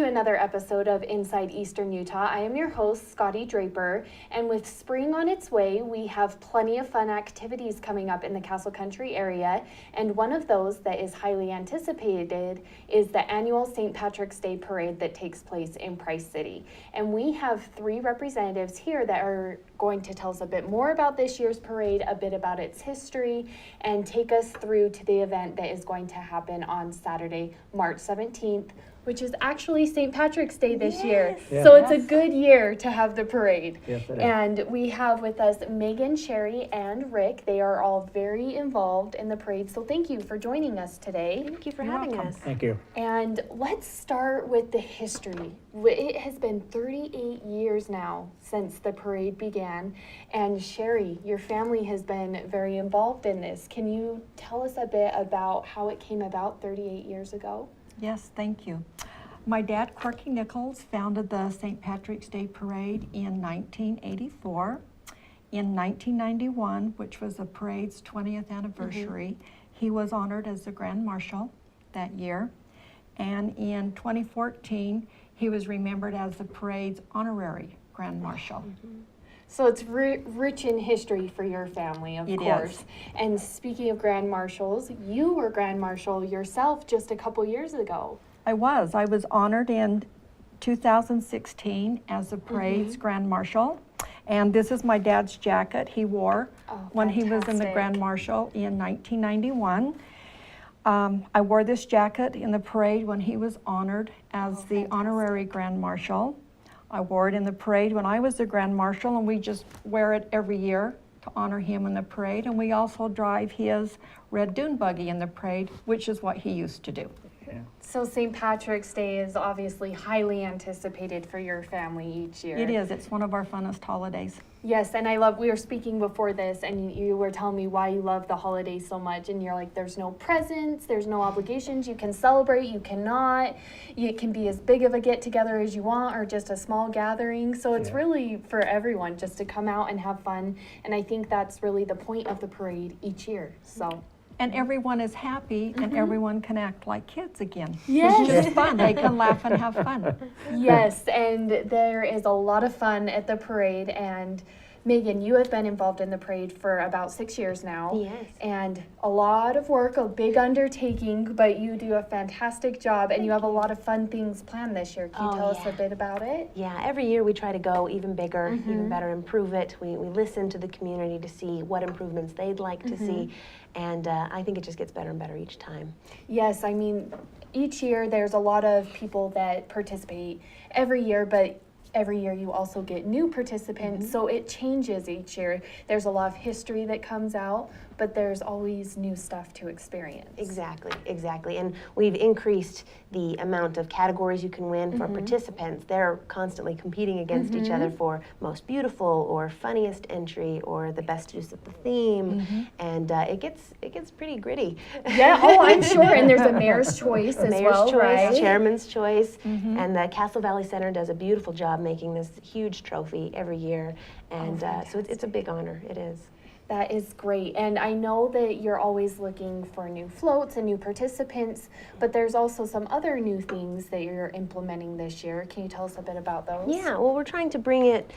another episode of Inside Eastern Utah. I am your host, Scotty Draper, and with spring on its way, we have plenty of fun activities coming up in the Castle Country area, and one of those that is highly anticipated is the annual St. Patrick's Day Parade that takes place in Price City. And we have three representatives here that are going to tell us a bit more about this year's parade, a bit about its history, and take us through to the event that is going to happen on Saturday, March 17th, which is actually St. Patrick's Day this year. Yes. So it's a good year to have the parade. Yes, it is. And we have with us Megan, Sherry, and Rick. They are all very involved in the parade. So thank you for joining us today. Thank you for having us. Thank you. And let's start with the history. It has been 38 years now since the parade began. And Sherry, your family has been very involved in this. Can you tell us a bit about how it came about 38 years ago? Yes, thank you. My dad, Corky Nichols, founded the St. Patrick's Day Parade in 1984. In 1991, which was the parade's 20th anniversary, he was honored as the Grand Marshal that year. And in 2014, he was remembered as the parade's honorary Grand Marshal. So it's rich in history for your family, of course. Is. And speaking of Grand Marshals, you were Grand Marshal yourself just a couple years ago. I was honored in 2016 as the parade's Grand Marshal. And this is my dad's jacket he wore when he was in the fantastic. Grand Marshal in 1991. I wore this jacket in the parade when he was honored as the honorary Grand Marshal. I wore it in the parade when I was the Grand Marshal, and we just wear it every year to honor him in the parade. And we also drive his red dune buggy in the parade, which is what he used to do. Yeah. So St. Patrick's Day is obviously highly anticipated for your family each year. It is. It's one of our funnest holidays. Yes, and we were speaking before this, and you were telling me why you love the holiday so much, and you're like, there's no presents, there's no obligations, you can celebrate, you cannot, it can be as big of a get-together as you want, or just a small gathering, so it's really for everyone just to come out and have fun, and I think that's really the point of the parade each year, so. And everyone is happy, and everyone can act like kids again. Yes. It's just fun. They can laugh and have fun. Yes, and there is a lot of fun at the parade, and Megan, you have been involved in the parade for about 6 years now. Yes. And a lot of work, a big undertaking, but you do a fantastic job, and you have a lot of fun things planned this year. Can you tell us a bit about it? Yeah, every year we try to go even bigger, even better, improve it. We listen to the community to see what improvements they'd like to see, and I think it just gets better and better each time. Yes, I mean, each year there's a lot of people that participate every year, but every year you also get new participants, so it changes each year. There's a lot of history that comes out, but there's always new stuff to experience. Exactly. And we've increased the amount of categories you can win for participants. They're constantly competing against each other for most beautiful or funniest entry or the best use of the theme, and it gets pretty gritty. Yeah, I'm sure, and there's a mayor's choice as well, right? Chairman's choice, and the Castle Valley Center does a beautiful job making this huge trophy every year, and so it's a big honor. It is. That is great, and I know that you're always looking for new floats and new participants, but there's also some other new things that you're implementing this year. Can you tell us a bit about those? Yeah, well, we're trying to bring it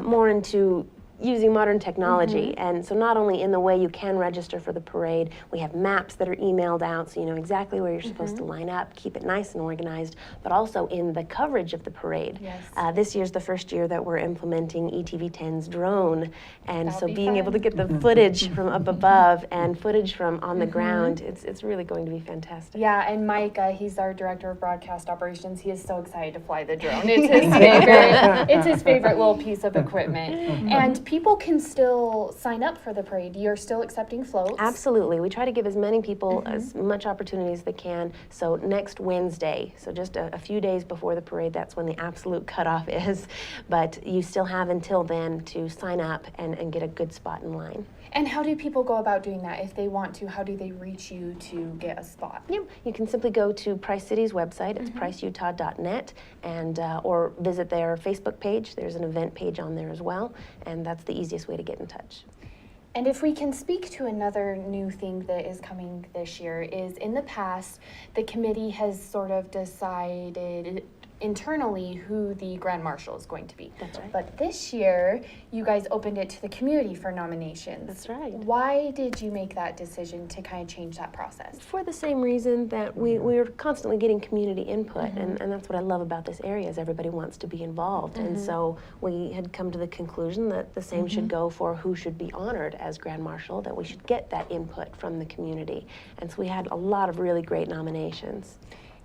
more into using modern technology, and so not only in the way you can register for the parade, we have maps that are emailed out so you know exactly where you're supposed to line up, keep it nice and organized, but also in the coverage of the parade. Yes. This year's the first year that we're implementing ETV10's drone, and That'll so be being fun. able to get the footage from up above and footage from on the ground, it's really going to be fantastic. Yeah, and Mike, he's our director of broadcast operations. He is so excited to fly the drone. It's his favorite. It's his favorite little piece of equipment. And people can still sign up for the parade. You're still accepting floats? Absolutely. We try to give as many people as much opportunity as they can. So next Wednesday, so just a few days before the parade, that's when the absolute cutoff is. But you still have until then to sign up and get a good spot in line. And how do people go about doing that? If they want to, how do they reach you to get a spot? Yep. You can simply go to Price City's website. It's priceutah.net, and or visit their Facebook page. There's an event page on there as well, and that's the easiest way to get in touch. And if we can speak to another new thing that is coming this year is in the past, the committee has sort of decided internally who the Grand Marshal is going to be. That's right. But this year, you guys opened it to the community for nominations. That's right. Why did you make that decision to kind of change that process? For the same reason that we're constantly getting community input, and that's what I love about this area is everybody wants to be involved. And so we had come to the conclusion that the same should go for who should be honored as Grand Marshal, that we should get that input from the community. And so we had a lot of really great nominations.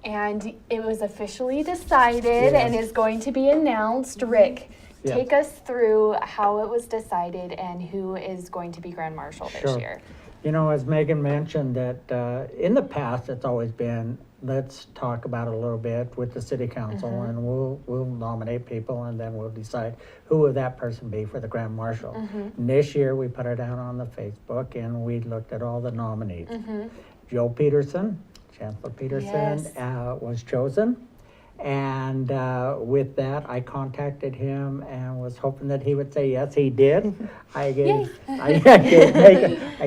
And it was officially decided and is going to be announced. Rick, Yes. take us through how it was decided and who is going to be Grand Marshal this Sure. year. You know, as Megan mentioned, that in the past, it's always been, let's talk about it a little bit with the city council, and we'll nominate people, and then we'll decide who will that person be for the Grand Marshal. And this year, we put it out on the Facebook, and we looked at all the nominees. Joe Peterson, Chancellor Peterson, Yes. was chosen. And with that, I contacted him and was hoping that he would say yes. He did. I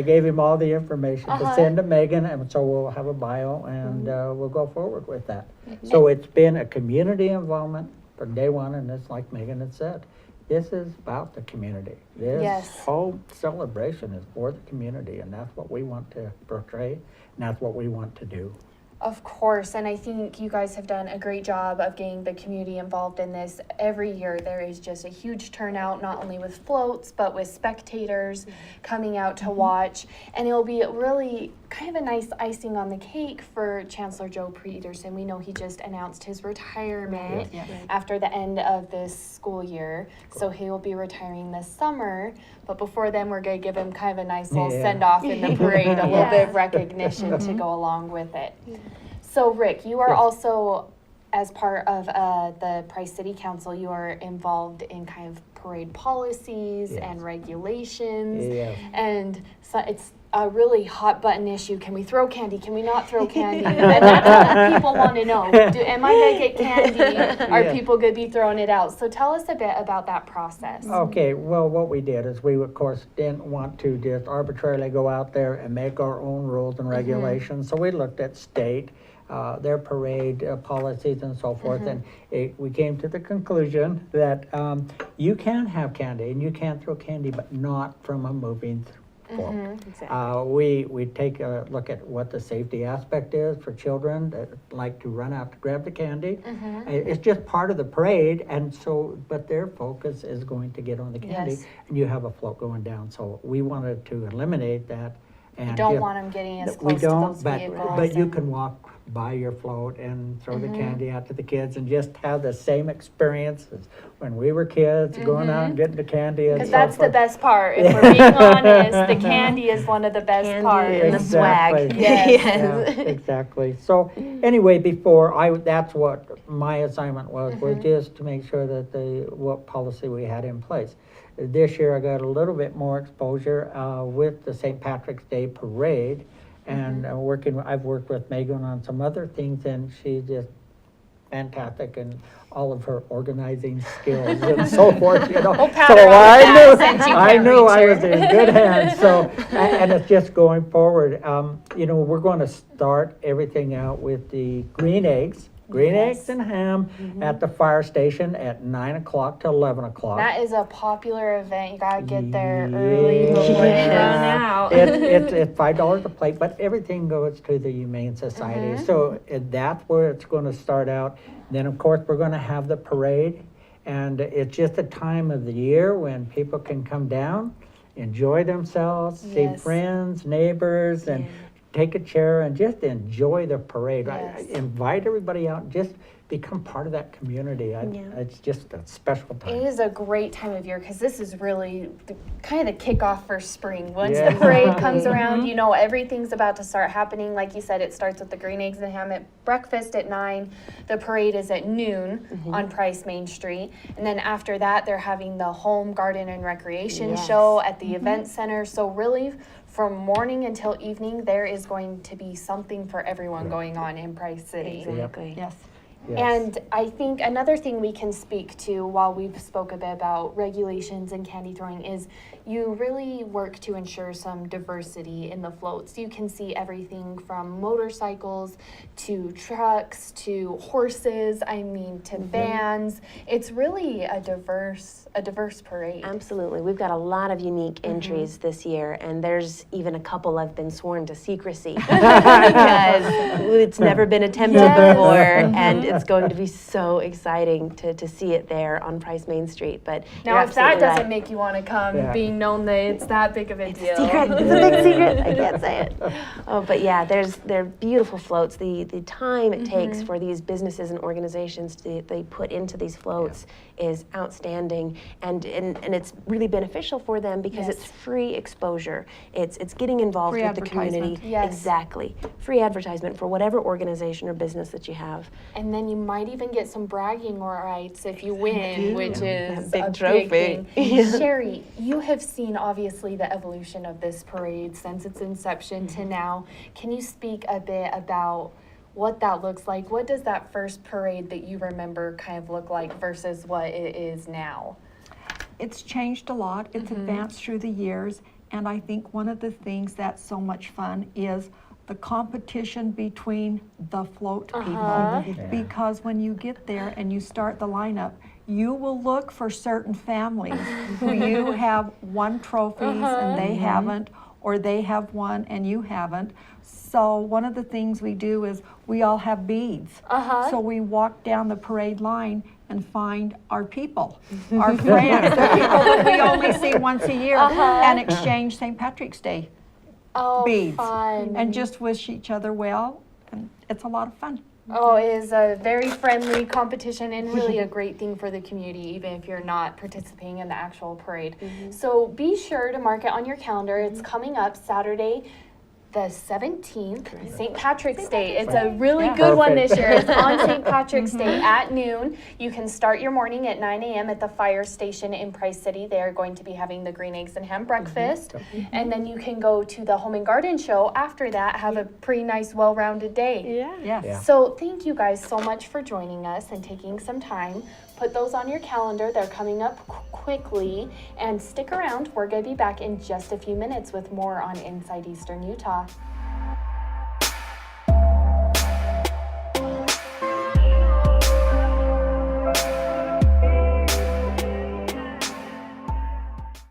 gave him all the information to send to Megan, and so we'll have a bio, and we'll go forward with that. So it's been a community involvement from day one, and it's like Megan had said, this is about the community. This Yes. whole celebration is for the community, and that's what we want to portray, and that's what we want to do. Of course, and I think you guys have done a great job of getting the community involved in this. Every year there is just a huge turnout, not only with floats, but with spectators coming out to watch. And it'll be really kind of a nice icing on the cake for Chancellor Joe Peterson. We know he just announced his retirement after the end of this school year. So he'll be retiring this summer. But before then, we're going to give him kind of a nice little send-off in the parade, a little bit of recognition to go along with it. So Rick, you are also, as part of the Price City Council, you are involved in kind of parade policies and regulations. Yes. And so it's a really hot button issue. Can we throw candy? Can we not throw candy? And that's what people want to know. Am I going to get candy? Are people going to be throwing it out? So tell us a bit about that process. Okay, well, what we did is we, of course, didn't want to just arbitrarily go out there and make our own rules and regulations. So we looked at state, their parade policies and so forth, and we came to the conclusion that you can have candy and you can throw candy, but not from a moving float. We take a look at what the safety aspect is for children that like to run out to grab the candy. It's just part of the parade, and so, but their focus is going to get on the candy, Yes. and you have a float going down. So we wanted to eliminate that. And You don't give- want them getting as we close to don't, those but, vehicles. but you and- can walk by your float and throw the candy out to the kids and just have the same experience as when we were kids, going out and getting the candy and so Because that's the forth. best part. If we're being honest, the candy is one of the best Candy parts. and the swag. Exactly. Yes. Yeah, exactly. So anyway, that's what my assignment was just to make sure that what policy we had in place. This year I got a little bit more exposure with the St. Patrick's Day Parade, and I've worked with Megan on some other things, and she's just fantastic in all of her organizing skills and so forth, you know. We'll pat So her on the back since you I can't knew reach I her. was in good hands. So, and it's just going forward. You know, we're going to start everything out with the green eggs and ham at the fire station at 9 o'clock to 11 o'clock. That is a popular event. You gotta get there early before they run out. It's $5 a plate, but everything goes to the Humane Society. So that's where it's going to start out. Then, of course, we're going to have the parade, and it's just a time of the year when people can come down, enjoy themselves, see Yes. friends, neighbors, and take a chair and just enjoy the parade. Yes. I invite everybody out and just become part of that community. It's just a special time. It is a great time of year because this is really kind of the kickoff for spring. Once Yeah. the parade comes around, you know, everything's about to start happening. Like you said, it starts with the green eggs and ham at breakfast at 9. The parade is at noon on Price Main Street. And then after that, they're having the home garden and recreation Yes. show at the event center. So really, from morning until evening, there is going to be something for everyone going on in Price City. Exactly. Yes. Yes. And I think another thing we can speak to while we've spoke a bit about regulations and candy throwing is you really work to ensure some diversity in the floats. You can see everything from motorcycles to trucks to horses, to vans. It's really a diverse parade. Absolutely. We've got a lot of unique entries this year, and there's even a couple I've been sworn to secrecy because it's never been attempted before, and it's going to be so exciting to see it there on Price Main Street. But Now, you're if that absolutely doesn't right. make you want to come, Yeah. being known that it's that big of a deal. Secret. It's a big secret. I can't say it. Oh, but yeah, they're beautiful floats. The time it takes for these businesses and organizations they put into these floats is outstanding, and it's really beneficial for them because Yes. it's free exposure. It's getting involved Free with the community. advertisement. Yes. Exactly. Free advertisement for whatever organization or business that you have. And then you might even get some bragging rights if you win, which is Big a trophy. big thing. Yeah. Sherry, you have seen obviously the evolution of this parade since its inception to now. Can you speak a bit about what that looks like? What does that first parade that you remember kind of look like versus what it is now? It's changed a lot. It's advanced through the years. And I think one of the things that's so much fun is the competition between the float people. Yeah. Because when you get there and you start the lineup, you will look for certain families who you have won trophies and they haven't, or they have one and you haven't. So one of the things we do is we all have beads. So we walk down the parade line and find our people, our friends, the people that we only see once a year, and exchange St. Patrick's Day beads. Fun. And just wish each other well, and it's a lot of fun. Oh, it is a very friendly competition and really a great thing for the community, even if you're not participating in the actual parade. So be sure to mark it on your calendar. It's coming up Saturday, the 17th, St. Patrick's Day. It's a really good one this year. It's on St. Patrick's Day at noon. You can start your morning at 9 a.m. at the fire station in Price City. They are going to be having the green eggs and ham breakfast. And then you can go to the Home and Garden Show after that, have a pretty nice, well-rounded day. Yeah. Yes. So thank you guys so much for joining us and taking some time. Put those on your calendar. They're coming up quickly. And stick around. We're going to be back in just a few minutes with more on Inside Eastern Utah.